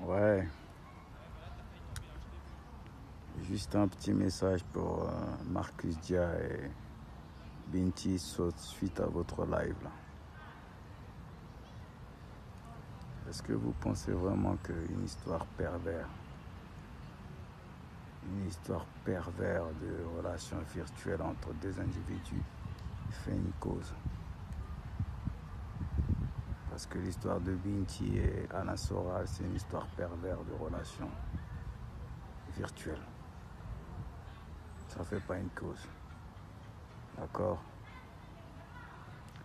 Ouais, juste un petit message pour Marcus Dia et Binti suite à votre live là. Est-ce que vous pensez vraiment qu'une histoire pervers de relations virtuelles entre deux individus fait une cause? Parce que l'histoire de Binti et Anna Soral, c'est une histoire pervers de relations virtuelles. Ça fait pas une cause. D'accord?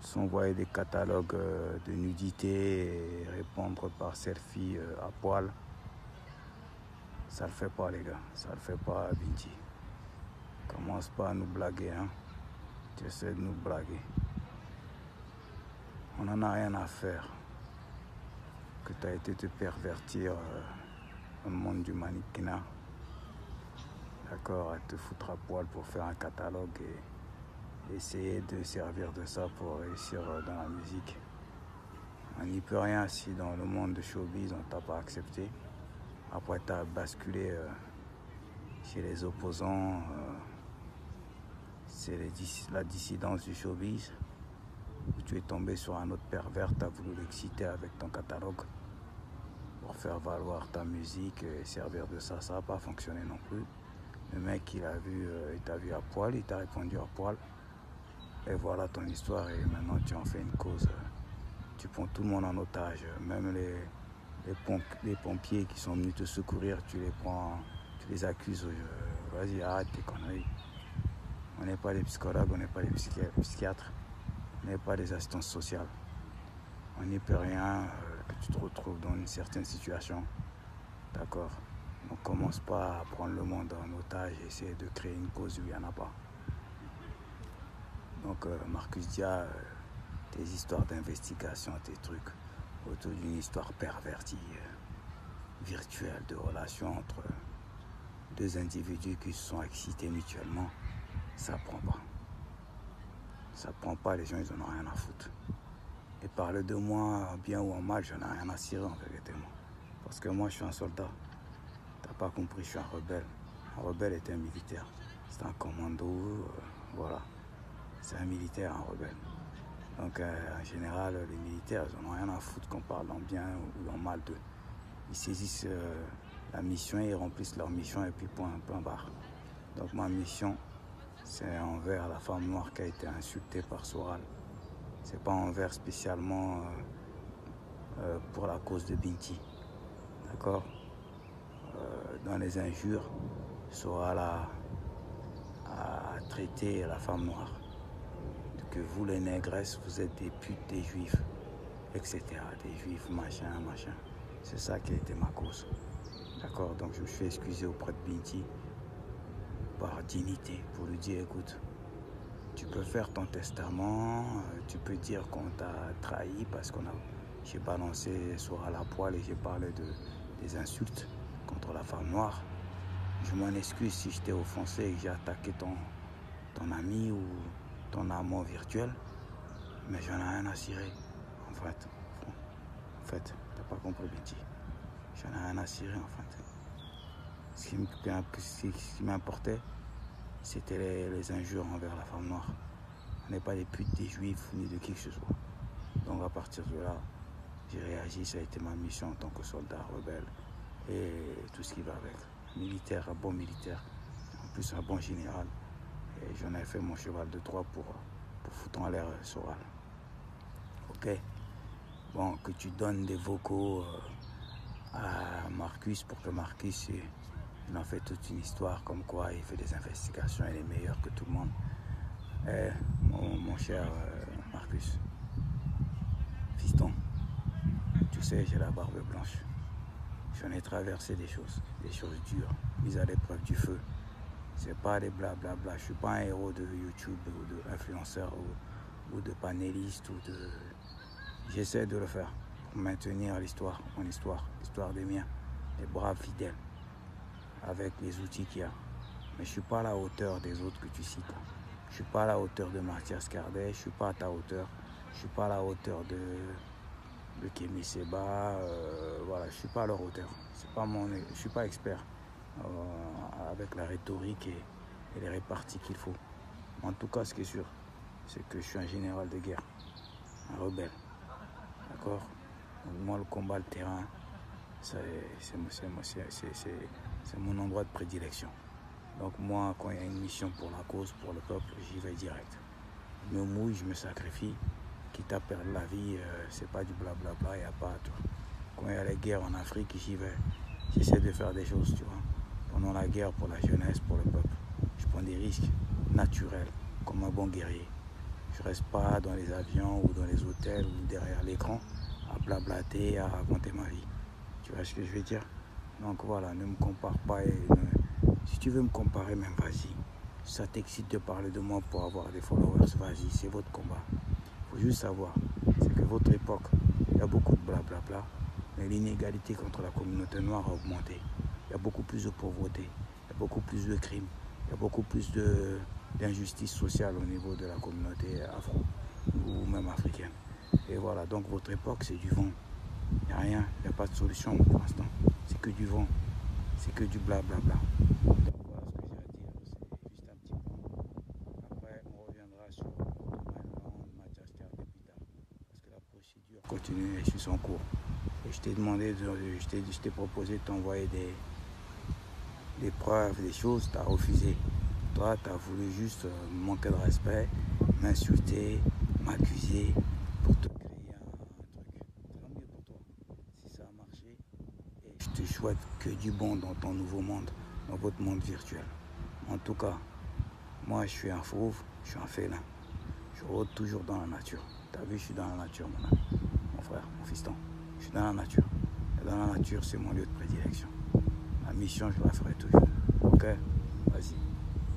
S'envoyer des catalogues de nudité et répondre par selfie à poil, ça le fait pas les gars, ça le fait pas Binti. Commence pas à nous blaguer, hein. Tu essaies de nous blaguer. On en a rien à faire que tu as été te pervertir dans le monde du mannequinat. D'accord, à te foutre à poil pour faire un catalogue et essayer de servir de ça pour réussir dans la musique. On n'y peut rien si dans le monde de showbiz on t'a pas accepté. Après tu as basculé chez les opposants. C'est la dissidence du showbiz. Où tu es tombé sur un autre pervers, tu as voulu l'exciter avec ton catalogue pour faire valoir ta musique et servir de ça. Ça n'a pas fonctionné non plus. Le mec il t'a vu à poil, il t'a répondu à poil. Et voilà ton histoire et maintenant tu en fais une cause. Tu prends tout le monde en otage, même les pompiers qui sont venus te secourir, tu les accuses. Vas-y, arrête tes conneries. On n'est pas des psychologues, on n'est pas des psychiatres, on n'est pas des assistances sociales. On n'y peut rien que tu te retrouves dans une certaine situation. D'accord? Donc commence pas à prendre le monde en otage et essayer de créer une cause où il n'y en a pas. Donc Marcus Dia, tes histoires d'investigation, tes trucs autour d'une histoire pervertie, virtuelle de relation entre deux individus qui se sont excités mutuellement, ça prend pas. Ça prend pas, les gens ils en ont rien à foutre. Et parler de moi, bien ou en mal, j'en ai rien à cirer en vérité moi. Parce que moi je suis un soldat. T'as pas compris, je suis un rebelle. Un rebelle est un militaire. C'est un commando, voilà. C'est un militaire, un rebelle. Donc en général, les militaires, ils n'en ont rien à foutre qu'on parle en bien ou en mal d'eux. Ils saisissent la mission, ils remplissent leur mission et puis point barre. Donc ma mission, c'est envers la femme noire qui a été insultée par Soral. C'est pas envers spécialement pour la cause de Binti. D'accord? Dans les injures, Soral a traité la femme noire. Que vous les négresses, vous êtes des putes, des juifs, etc. Des juifs, machin. C'est ça qui a été ma cause. D'accord? Donc je me suis excusé auprès de Binti par dignité pour lui dire, écoute, tu peux faire ton testament, tu peux dire qu'on t'a trahi parce j'ai balancé Soral à poil et j'ai parlé des insultes contre la femme noire. Je m'en excuse si je t'ai offensé et que j'ai attaqué ton ami ou ton amant virtuel, mais j'en ai rien à cirer. En fait, t'as pas compris, Binti. J'en ai rien à cirer, en fait. Ce qui m'importait, c'était les injures envers la femme noire. On n'est pas des putes, des juifs, ni de qui que ce soit. Donc à partir de là, j'ai réagi, ça a été ma mission en tant que soldat rebelle et tout ce qui va avec. Militaire, un bon militaire, en plus un bon général. Et j'en ai fait mon cheval de Troie pour foutre en l'air Soral. Ok? Bon, que tu donnes des vocaux à Marcus pour que Marcus il en fait toute une histoire comme quoi il fait des investigations, il est meilleur que tout le monde. Eh, mon cher Marcus, fiston, tu sais, j'ai la barbe blanche. J'en ai traversé des choses dures, mises à l'épreuve du feu. C'est pas des blablabla. Je suis pas un héros de YouTube ou de influenceur ou de panéliste J'essaie de le faire pour maintenir mon histoire, l'histoire des miens, des braves fidèles, avec les outils qu'il y a. Mais je suis pas à la hauteur des autres que tu cites. Je suis pas à la hauteur de Mathias Cardet, je suis pas à ta hauteur. Je suis pas à la hauteur de Kémy Séba, voilà, je ne suis pas à leur hauteur. Je ne suis pas expert avec la rhétorique et les réparties qu'il faut. En tout cas, ce qui est sûr, c'est que je suis un général de guerre, un rebelle. D'accord? Moi, le combat, le terrain, c'est mon endroit de prédilection. Donc moi, quand il y a une mission pour la cause, pour le peuple, j'y vais direct. Je me mouille, je me sacrifie. Quitte à perdre la vie, c'est pas du blablabla, il n'y a pas tout. Quand il y a les guerres en Afrique, j'y vais. J'essaie de faire des choses, tu vois. Pendant la guerre, pour la jeunesse, pour le peuple. Je prends des risques naturels, comme un bon guerrier. Je reste pas dans les avions ou dans les hôtels ou derrière l'écran à blablater, à raconter ma vie. Tu vois ce que je veux dire? Donc voilà, ne me compare pas. Si tu veux me comparer, même vas-y. Si ça t'excite de parler de moi pour avoir des followers, vas-y, c'est votre combat. Il faut juste savoir, c'est que votre époque, il y a beaucoup de blablabla, mais l'inégalité contre la communauté noire a augmenté. Il y a beaucoup plus de pauvreté, il y a beaucoup plus de crimes, il y a beaucoup plus d'injustice sociale au niveau de la communauté afro ou même africaine. Et voilà, donc votre époque, c'est du vent. Il n'y a rien, il n'y a pas de solution pour l'instant. C'est que du vent, c'est que du blablabla. Donc voilà ce que j'ai à dire, c'est juste un petit point. Après, on reviendra sur Madagascar plus tard. Parce que la procédure continue et suit son cours. Et je t'ai demandé, je t'ai proposé de t'envoyer des preuves, des choses, tu as refusé. Toi, tu as voulu juste manquer de respect, m'insulter, m'accuser pour te créer un truc. Tant mieux pour toi, si ça a marché. Et je te souhaite que du bon dans ton nouveau monde, dans votre monde virtuel. En tout cas, moi je suis un fauve, je suis un félin. Je rôde toujours dans la nature. Tu as vu, je suis dans la nature, mon ami, mon frère, mon fiston. Je suis dans la nature. Et dans la nature, c'est mon lieu de prédilection. La mission, je la ferai toujours. Ok? Vas-y.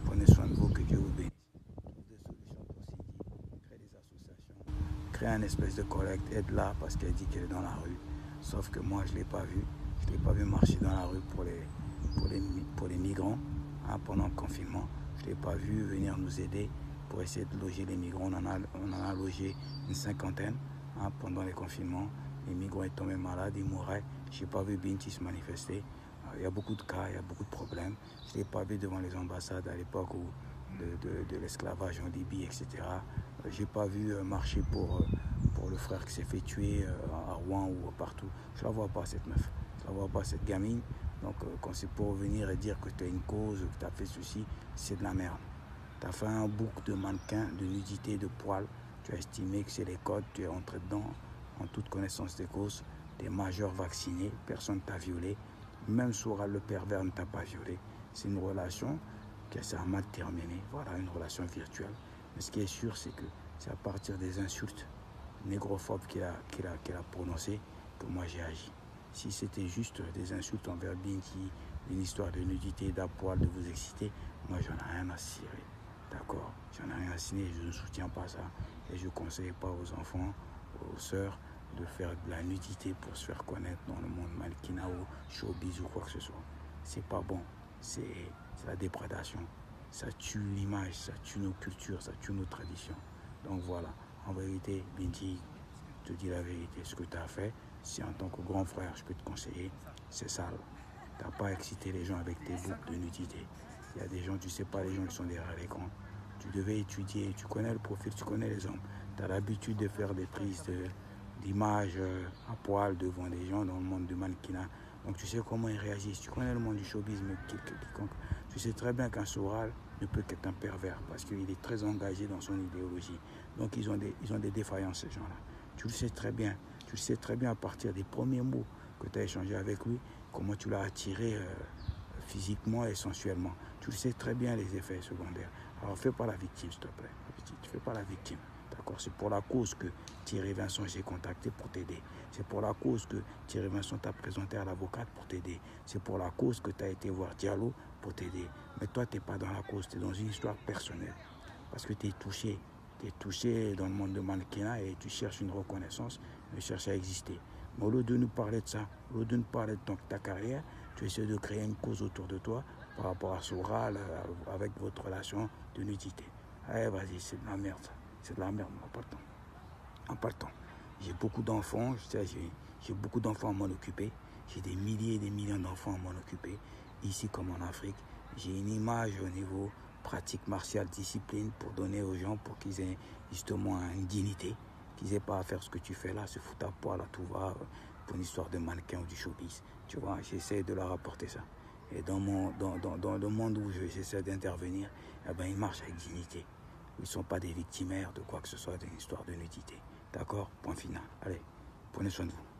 Prenez soin de vous, que Dieu vous bénisse. Trouve des solutions pour Sidi. Crée des associations. Crée un espèce de collecte. Aide-la parce qu'elle dit qu'elle est dans la rue. Sauf que moi, je ne l'ai pas vu. Je ne l'ai pas vu marcher dans la rue pour les migrants pendant le confinement. Je ne l'ai pas vu venir nous aider pour essayer de loger les migrants. On en a logé une cinquantaine pendant les confinements. Les migrants étaient tombés malades, ils mouraient. Je n'ai pas vu Binti se manifester. Il y a beaucoup de cas, il y a beaucoup de problèmes. Je ne l'ai pas vu devant les ambassades à l'époque de l'esclavage en Libye, etc. Je n'ai pas vu marcher pour le frère qui s'est fait tuer à Rouen ou partout. Je ne la vois pas, cette meuf. Je ne la vois pas, cette gamine. Donc quand c'est pour venir et dire que tu as une cause, que tu as fait ceci, c'est de la merde. Tu as fait un bouc de mannequin, de nudité, de poils. Tu as estimé que c'est les codes, tu es rentré dedans en toute connaissance des causes. Tu es majeur vacciné, personne ne t'a violé. Même Soral le pervers ne t'a pas violé. C'est une relation qui s'est mal terminée. Voilà, une relation virtuelle. Mais ce qui est sûr, c'est que c'est à partir des insultes négrophobes qu'il a prononcées que moi j'ai agi. Si c'était juste des insultes envers Binti, une histoire de nudité, d'appoil, de vous exciter, moi j'en ai rien à cirer. D'accord? J'en ai rien à signer, je ne soutiens pas ça. Et je ne conseille pas aux enfants, aux sœurs, de faire de la nudité pour se faire connaître dans le monde mannequinat ou showbiz ou quoi que ce soit. C'est pas bon, c'est la déprédation. Ça tue l'image, ça tue nos cultures, ça tue nos traditions. Donc voilà, en vérité, Binti, je te dis la vérité, ce que tu as fait, si en tant que grand frère, je peux te conseiller, c'est sale. Tu n'as pas excité les gens avec tes boucles de nudité. Il y a des gens, tu ne sais pas les gens qui sont derrière l'écran. Tu devais étudier, tu connais le profil, tu connais les hommes. Tu as l'habitude de faire des prises d'images à poil devant des gens dans le monde du mannequinat. Donc tu sais comment ils réagissent. Tu connais le monde du showbiz, mais quiconque. Tu sais très bien qu'un Soral ne peut qu'être un pervers parce qu'il est très engagé dans son idéologie. Donc ils ont des défaillances, ces gens-là. Tu le sais très bien. Tu le sais très bien à partir des premiers mots que tu as échangé avec lui, comment tu l'as attiré physiquement et sensuellement. Tu le sais très bien les effets secondaires. Alors fais pas la victime, s'il te plaît. Tu fais pas la victime. D'accord, c'est pour la cause que Thierry Vincent j'ai contacté pour t'aider. C'est pour la cause que Thierry Vincent t'a présenté à l'avocate pour t'aider. C'est pour la cause que tu as été voir Diallo pour t'aider. Mais toi, tu n'es pas dans la cause, tu es dans une histoire personnelle. Parce que tu es touché. Tu es touché dans le monde de mannequinat et tu cherches une reconnaissance, tu cherches à exister. Mais au lieu de nous parler de ça, au lieu de nous parler de ta carrière, tu essaies de créer une cause autour de toi par rapport à Soral avec votre relation de nudité. Allez, vas-y, c'est de la merde. C'est de la merde, en partant. En partant. J'ai beaucoup d'enfants, j'ai beaucoup d'enfants à m'en occuper. J'ai des milliers et des millions d'enfants à m'en occuper, ici comme en Afrique. J'ai une image au niveau pratique martiale, discipline, pour donner aux gens, pour qu'ils aient justement une dignité, qu'ils n'aient pas à faire ce que tu fais là, se foutre à poil à tout va, pour une histoire de mannequin ou du showbiz. Tu vois, j'essaie de leur apporter ça. Et dans le monde où j'essaie d'intervenir, eh ben, ils marchent avec dignité. Ils ne sont pas des victimaires de quoi que ce soit d'une histoire de nudité. D'accord? Point final. Allez, prenez soin de vous.